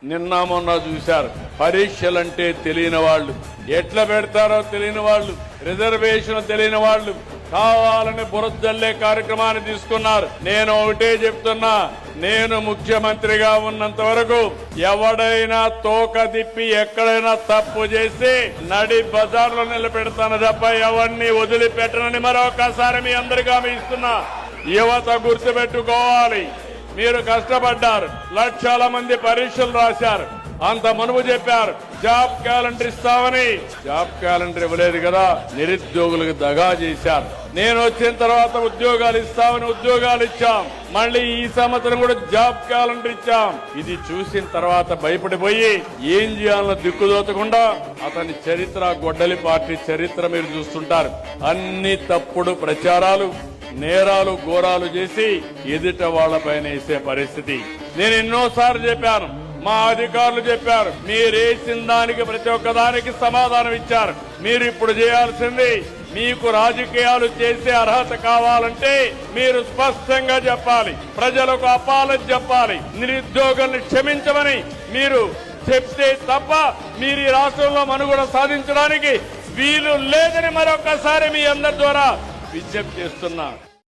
నిన్న మొన్న చూశారు. పరీక్షలంటే తెలియని వాళ్ళు, ఎట్లా పెడతారో తెలియని వాళ్ళు, రిజర్వేషన్ తెలియని వాళ్ళు కావాలని బురదల్లే కార్యక్రమాన్ని తీసుకున్నారు. నేను ఒకటే చెప్తున్నా, నేను ముఖ్యమంత్రిగా ఉన్నంత వరకు ఎవడైనా తోక తిప్పి ఎక్కడైనా తప్పు చేసి నడి బజార్లో నిలబెడతాను తప్ప ఎవరిని వదిలిపెట్టనని మరొకసారి మీ అందరికీ హామీ ఇస్తున్నా. యువత గుర్తుపెట్టుకోవాలి, మీరు కష్టపడ్డారు, లక్షల మంది పరీక్షలు రాశారు, అంత మనువు చెప్పారు జాబ్ క్యాలెండర్ ఇస్తామని. జాబ్ క్యాలెండర్ ఇవ్వలేదు కదా, నిరుద్యోగులకు దగా చేశారు. నేను వచ్చిన తర్వాత ఉద్యోగాలు ఇస్తామని ఉద్యోగాలు ఇచ్చాం, మళ్ళీ ఈ సంవత్సరం కూడా జాబ్ క్యాలెండర్ ఇచ్చాం. ఇది చూసిన తర్వాత భయపడిపోయి ఏం చేయాలన్న దిక్కుదోచకుండా అతని చరిత్ర, గొడ్డలి పార్టీ చరిత్ర మీరు చూస్తుంటారు. అన్ని తప్పుడు ప్రచారాలు, నేరాలు, ఘోరాలు చేసి ఎదుట వాళ్లపైన వేసే పరిస్థితి. నేను ఎన్నోసార్లు చెప్పాను, మా అధికారులు చెప్పారు, మీరేసిన దానికి ప్రతి ఒక్కదానికి సమాధానం ఇచ్చారు. మీరు ఇప్పుడు చేయాల్సింది, మీకు రాజకీయాలు చేసే అర్హత కావాలంటే మీరు స్పష్టంగా చెప్పాలి, ప్రజలకు అపాలజీ చెప్పాలి, నిరుద్యోగుల్ని క్షమించమని మీరు చెప్తే తప్ప మీరు ఈ రాష్ట్రంలో మనుగడ సాధించడానికి వీలు లేదని మరొకసారి మీ అందరి ద్వారా విజ్ఞప్తి చేస్తున్నా.